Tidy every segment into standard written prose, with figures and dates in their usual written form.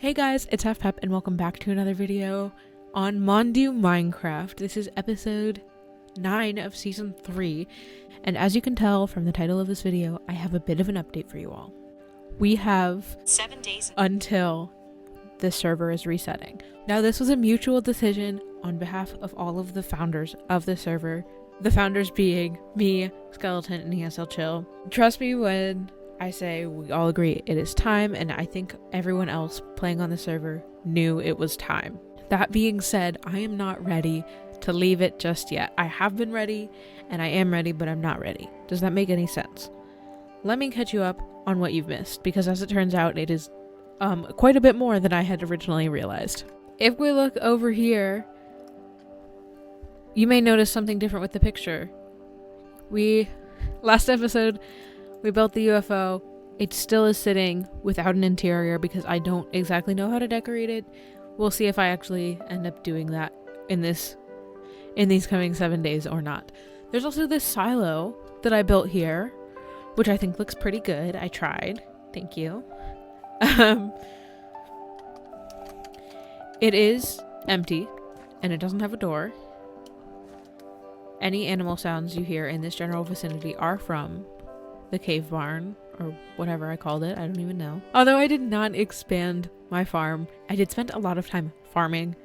Hey guys, it's Halfpep and welcome back to another video on Monde Du Minecraft. This is episode 9 of season 3, and as you can tell from the title of this video, I have a bit of an update for you all. We have 7 days until the server is resetting. Now this was a mutual decision on behalf of all of the founders of the server, the founders being me, Skeleton, and eslchill. Trust me when I say we all agree it is time, and I think everyone else playing on the server knew it was time. That being said, I am not ready to leave it just yet. I have been ready, and I am ready, but I'm not ready. Does that make any sense? Let me catch you up on what you've missed, because as it turns out, it is quite a bit more than I had originally realized. If we look over here, you may notice something different with the picture. Last episode, we built the UFO. It still is sitting without an interior because I don't exactly know how to decorate it. We'll see if I actually end up doing that in these coming 7 days or not. There's also this silo that I built here, which I think looks pretty good. I tried. Thank you. It is empty and it doesn't have a door. Any animal sounds you hear in this general vicinity are from the cave barn, or whatever I called it. I don't even know. Although I did not expand my farm, I did spend a lot of time farming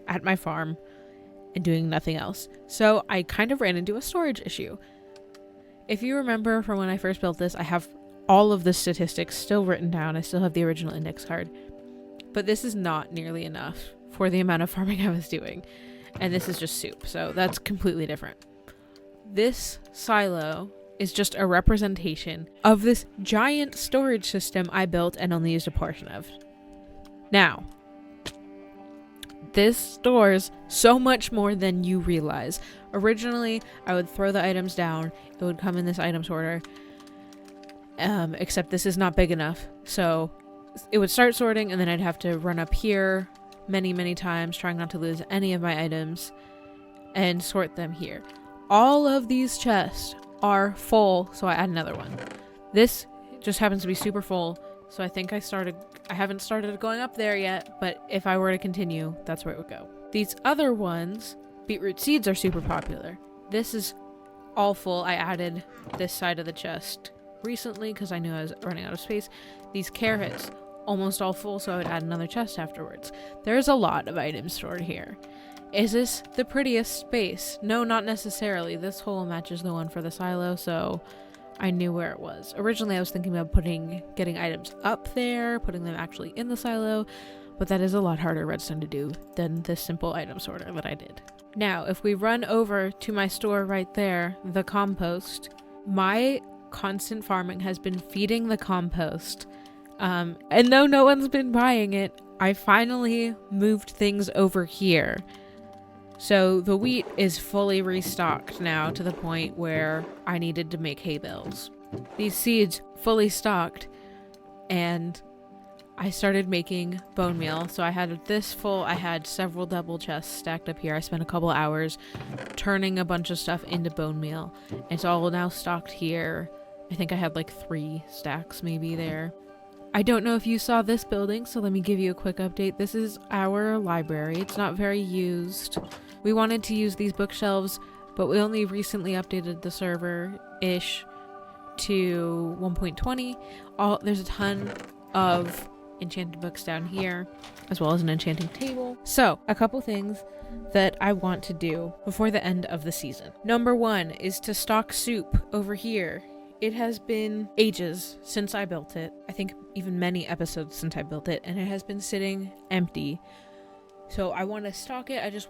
at my farm and doing nothing else. So I kind of ran into a storage issue. If you remember from when I first built this, I have all of the statistics still written down. I still have the original index card. But this is not nearly enough for the amount of farming I was doing. And this is just soup, so that's completely different. This silo is just a representation of this giant storage system I built and only used a portion of. Now, this stores so much more than you realize. Originally, I would throw the items down. It would come in this item sorter. Except this is not big enough. So it would start sorting and then I'd have to run up here many times, trying not to lose any of my items, and sort them here. All of these chests are full, so I add another one. This just happens to be super full, so I think I haven't started going up there yet, but if I were to continue, that's where it would go. These other ones, beetroot seeds, are super popular. This is all full. I added this side of the chest recently because I knew I was running out of space. These carrots, almost all full, so I would add another chest afterwards. There's a lot of items stored here. Is this the prettiest space? No, not necessarily. This hole matches the one for the silo, so I knew where it was. Originally, I was thinking about getting items up there, putting them actually in the silo, but that is a lot harder redstone to do than this simple item sorter that I did. Now, if we run over to my store right there, the compost, my constant farming has been feeding the compost. And though no one's been buying it, I finally moved things over here. So the wheat is fully restocked now to the point where I needed to make hay bales. These seeds fully stocked, and I started making bone meal. So I had this full, I had several double chests stacked up here. I spent a couple hours turning a bunch of stuff into bone meal. It's all now stocked here. I think I had like 3 stacks maybe there. I don't know if you saw this building, so let me give you a quick update. This is our library. It's not very used. We wanted to use these bookshelves, but we only recently updated the server-ish to 1.20. There's a ton of enchanted books down here, as well as an enchanting table. So, a couple things that I want to do before the end of the season. Number 1 is to stock soup over here. It has been ages since I built it. I think even many episodes since I built it, and it has been sitting empty. So I want to stock it.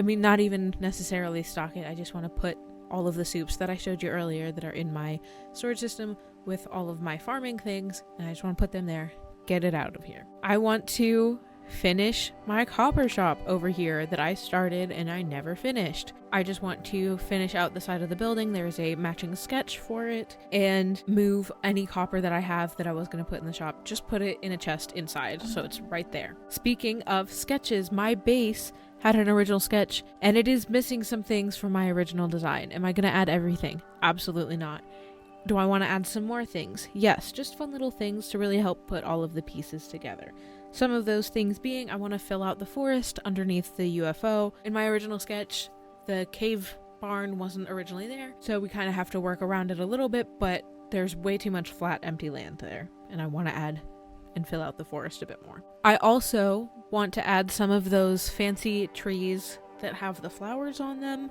Not even necessarily stock it. I just want to put all of the soups that I showed you earlier that are in my storage system with all of my farming things, and I just want to put them there, get it out of here. I want to finish my copper shop over here that I started and I never finished. I just want to finish out the side of the building. There's a matching sketch for it, and move any copper that I have that I was going to put in the shop, just put it in a chest inside so it's right there. Speaking of sketches, my base had an original sketch and it is missing some things from my original design. Am I going to add everything? Absolutely not. Do I want to add some more things? Yes, just fun little things to really help put all of the pieces together. Some of those things being, I want to fill out the forest underneath the UFO. In my original sketch, the cave barn wasn't originally there, so we kind of have to work around it a little bit, but there's way too much flat, empty land there, and I want to add and fill out the forest a bit more. I also want to add some of those fancy trees that have the flowers on them.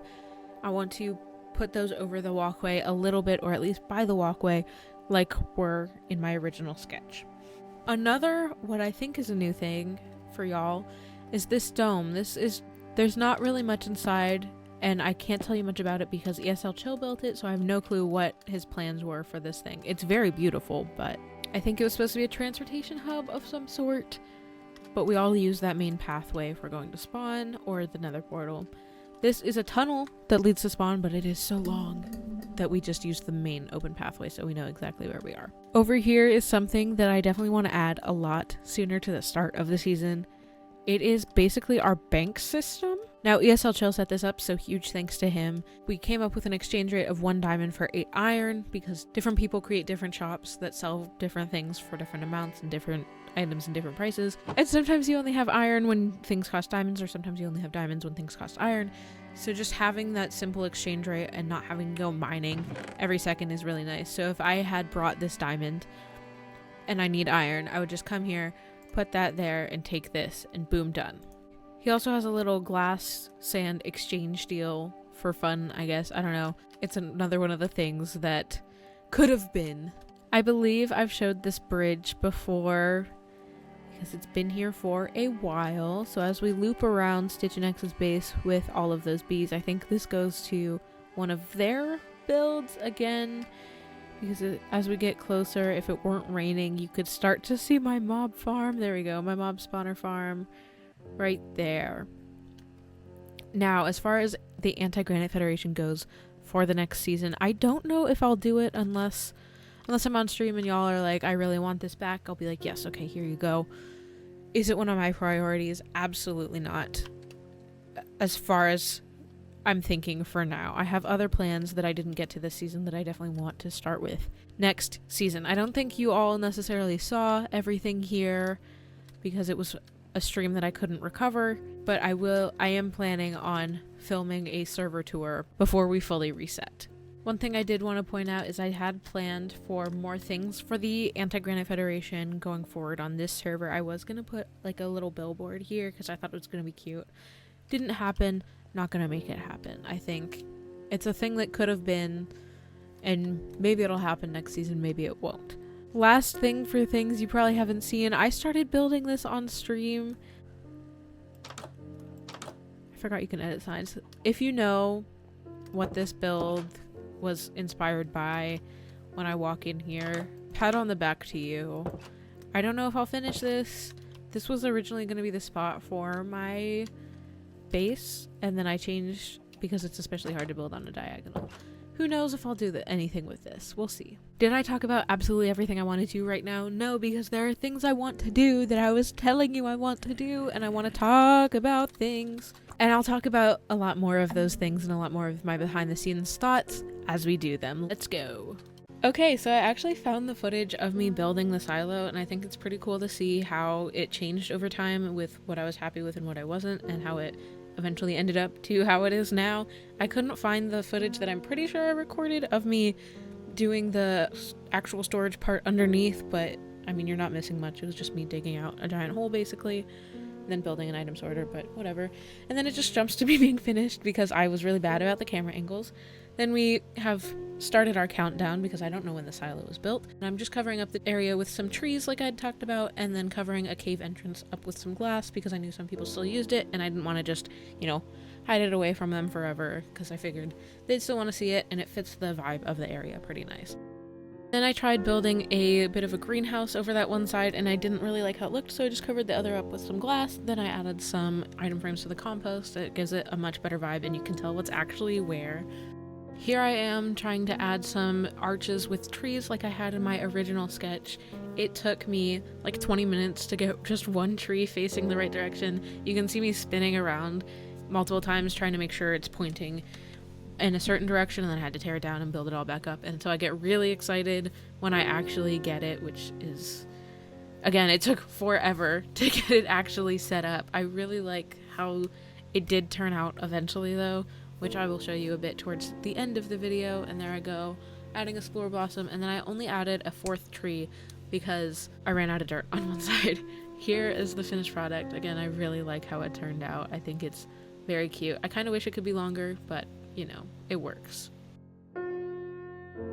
I want to put those over the walkway a little bit, or at least by the walkway, like were in my original sketch. Another, what I think is a new thing for y'all, is this dome. There's not really much inside, and I can't tell you much about it because eslchill built it, so I have no clue what his plans were for this thing. It's very beautiful, but I think it was supposed to be a transportation hub of some sort, but we all use that main pathway if we're going to spawn or the nether portal. This is a tunnel that leads to spawn, but it is so long that we just use the main open pathway so we know exactly where we are. Over here is something that I definitely want to add a lot sooner to the start of the season. It is basically our bank system. Now, eslchill set this up, so huge thanks to him. We came up with an exchange rate of 1 diamond for 8 iron because different people create different shops that sell different things for different amounts and different items and different prices. And sometimes you only have iron when things cost diamonds, or sometimes you only have diamonds when things cost iron. So just having that simple exchange rate and not having to go mining every second is really nice. So if I had brought this diamond and I need iron, I would just come here, put that there, and take this, and boom, done. He also has a little glass sand exchange deal for fun, I guess. I don't know. It's another one of the things that could have been. I believe I've showed this bridge before because it's been here for a while. So as we loop around Stitch and X's base with all of those bees, I think this goes to one of their builds again. Because as we get closer, if it weren't raining, you could start to see my mob farm. There we go, my mob spawner farm right there. Now, as far as the Anti-Granite Federation goes for the next season, I don't know if I'll do it unless I'm on stream and y'all are like, I really want this back. I'll be like, yes, okay, here you go. Is it one of my priorities? Absolutely not. As far as I'm thinking for now. I have other plans that I didn't get to this season that I definitely want to start with next season. I don't think you all necessarily saw everything here because it was a stream that I couldn't recover, but I am planning on filming a server tour before we fully reset. One thing I did want to point out is I had planned for more things for the Anti-Granite Federation going forward on this server. I was going to put like a little billboard here because I thought it was going to be cute. Didn't happen. Not gonna make it happen. I think it's a thing that could have been, and maybe it'll happen next season, maybe it won't. Last thing for things you probably haven't seen, I started building this on stream. I forgot you can edit signs. If you know what this build was inspired by when I walk in here, pat on the back to you. I don't know if I'll finish this. This was originally going to be the spot for my base, and then I changed because it's especially hard to build on a diagonal. Who knows if I'll do anything with this. We'll see. Did I talk about absolutely everything I want to do right now? No, because there are things I want to do that I was telling you I want to do, and I want to talk about things. And I'll talk about a lot more of those things and a lot more of my behind the scenes thoughts as we do them. Let's go. Okay, so I actually found the footage of me building the silo, and I think it's pretty cool to see how it changed over time with what I was happy with and what I wasn't, and how it eventually ended up to how it is now. I couldn't find the footage that I'm pretty sure I recorded of me doing the actual storage part underneath, but I mean, you're not missing much. It was just me digging out a giant hole basically, and then building an item sorter, but whatever. And then it just jumps to me being finished because I was really bad about the camera angles. Then we have started our countdown because I don't know when the silo was built. And I'm just covering up the area with some trees like I'd talked about, and then covering a cave entrance up with some glass because I knew some people still used it and I didn't want to just, hide it away from them forever because I figured they'd still want to see it and it fits the vibe of the area pretty nice. Then I tried building a bit of a greenhouse over that one side and I didn't really like how it looked, so I just covered the other up with some glass. Then I added some item frames to the compost. It gives it a much better vibe and you can tell what's actually where. Here I am trying to add some arches with trees like I had in my original sketch. It took me like 20 minutes to get just one tree facing the right direction. You can see me spinning around multiple times trying to make sure it's pointing in a certain direction, and then I had to tear it down and build it all back up. And so I get really excited when I actually get it, which is Again, it took forever to get it actually set up. I really like how it did turn out eventually though, which I will show you a bit towards the end of the video. And there I go, adding a spore blossom, and then I only added a 4th tree because I ran out of dirt on one side. Here is the finished product. Again, I really like how it turned out. I think it's very cute. I kind of wish it could be longer, but you know, it works.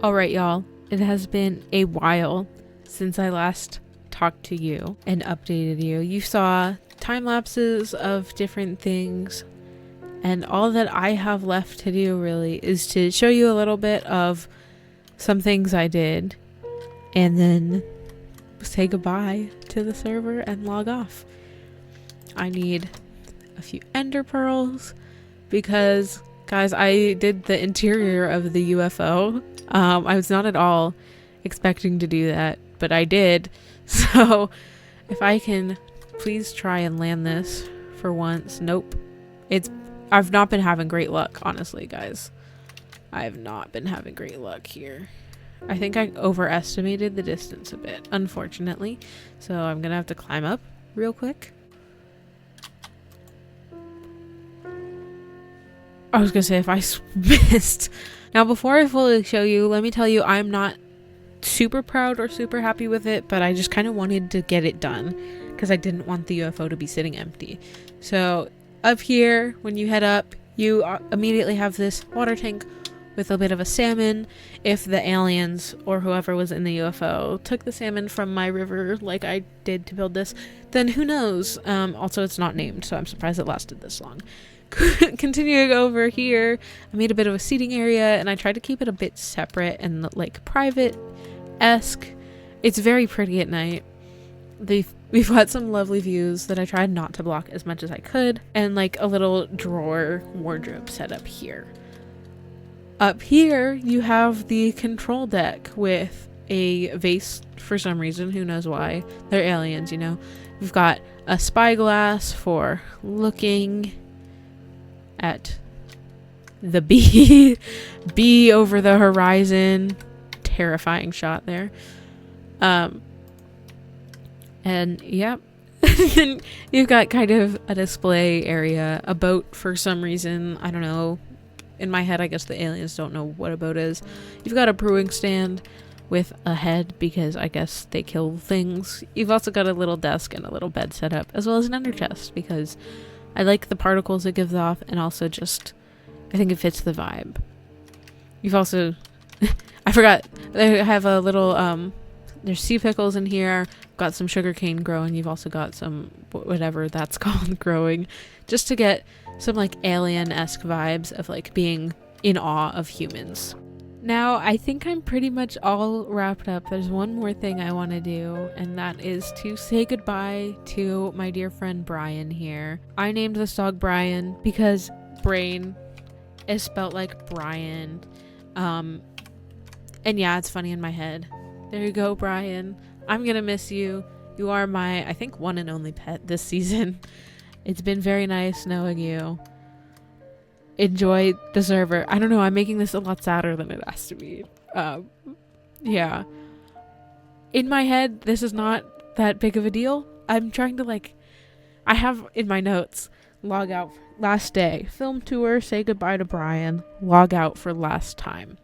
Alright y'all, it has been a while since I last talked to you and updated you. You saw time lapses of different things, and all that I have left to do really is to show you a little bit of some things I did and then say goodbye to the server and log off. I need a few ender pearls because, guys, I did the interior of the UFO. I was not at all expecting to do that, but I did. So if I can please try and land this for once. Nope. I've not been having great luck, honestly, guys. I have not been having great luck here. I think I overestimated the distance a bit, unfortunately. So I'm gonna have to climb up real quick. I was gonna say if I missed. Now, before I fully show you, let me tell you, I'm not super proud or super happy with it, but I just kind of wanted to get it done because I didn't want the UFO to be sitting empty. So up here, when you head up, you immediately have this water tank with a bit of a salmon. If the aliens or whoever was in the UFO took the salmon from my river like I did to build this, then who knows? Also, it's not named, so I'm surprised it lasted this long. Continuing over here, I made a bit of a seating area, and I tried to keep it a bit separate and like private-esque. It's very pretty at night. We've got some lovely views that I tried not to block as much as I could, and like a little drawer wardrobe set up here. Up here, you have the control deck with a vase for some reason. Who knows why? They're aliens, you know. We've got a spyglass for looking at the bee over the horizon. Terrifying shot there. And yep. Then you've got kind of a display area, a boat for some reason. I don't know. In my head, I guess the aliens don't know what a boat is. You've got a brewing stand with a head because I guess they kill things. You've also got a little desk and a little bed set up, as well as an ender chest because I like the particles it gives off, and also just I think it fits the vibe. You've also I forgot, they have a little there's sea pickles in here. Got some sugarcane growing. You've also got some whatever that's called growing, just to get some like alien-esque vibes of like being in awe of humans. Now, I think I'm pretty much all wrapped up. There's one more thing I want to do, and that is to say goodbye to my dear friend Brian here. I named this dog Brian because brain is spelled like Brian. And yeah, it's funny in my head. There you go, Brian. I'm gonna miss you. You are my, I think, one and only pet this season. It's been very nice knowing you. Enjoy the server. I don't know, I'm making this a lot sadder than it has to be. Yeah. In my head, this is not that big of a deal. I'm trying to I have in my notes, log out last day, film tour, say goodbye to Brian, log out for last time.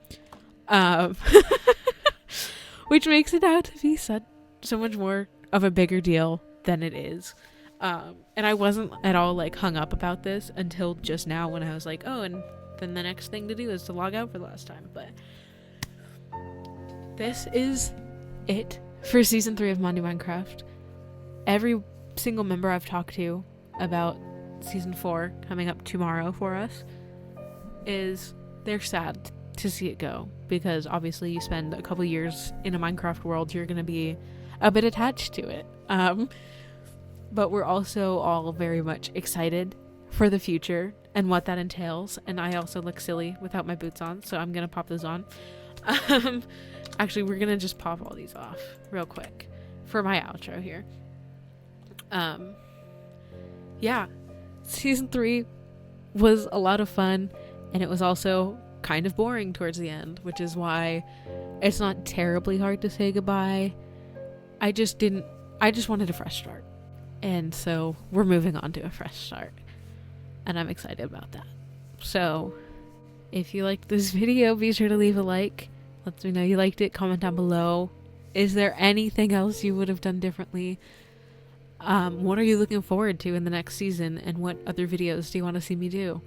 Which makes it out to be so much more of a bigger deal than it is. And I wasn't at all hung up about this until just now when I was like, oh, and then the next thing to do is to log out for the last time. But this is it for season 3 of Monde Du Minecraft. Every single member I've talked to about season 4 coming up tomorrow for us they're sad to see it go, because obviously you spend a couple years in a Minecraft world, you're gonna be a bit attached to it. But we're also all very much excited for the future and what that entails. And I also look silly without my boots on, so I'm gonna pop those on. Actually, we're gonna just pop all these off real quick for my outro here. Yeah, season 3 was a lot of fun, and it was also kind of boring towards the end, which is why it's not terribly hard to say goodbye. I just didn't I just wanted a fresh start. And so we're moving on to a fresh start. And I'm excited about that. So if you liked this video, be sure to leave a like. Let me know you liked it. Comment down below. Is there anything else you would have done differently? What are you looking forward to in the next season? And what other videos do you want to see me do?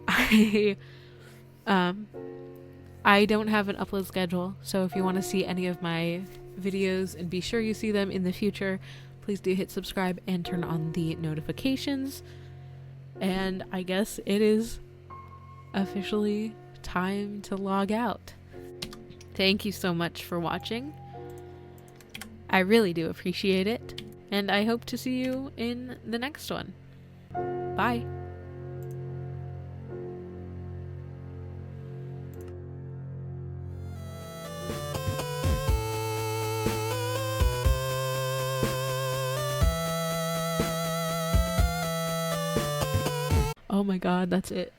I don't have an upload schedule. So if you want to see any of my videos and be sure you see them in the future, please do hit subscribe and turn on the notifications. And I guess it is officially time to log out. Thank you so much for watching. I really do appreciate it. And I hope to see you in the next one. Bye. Oh my god, that's it.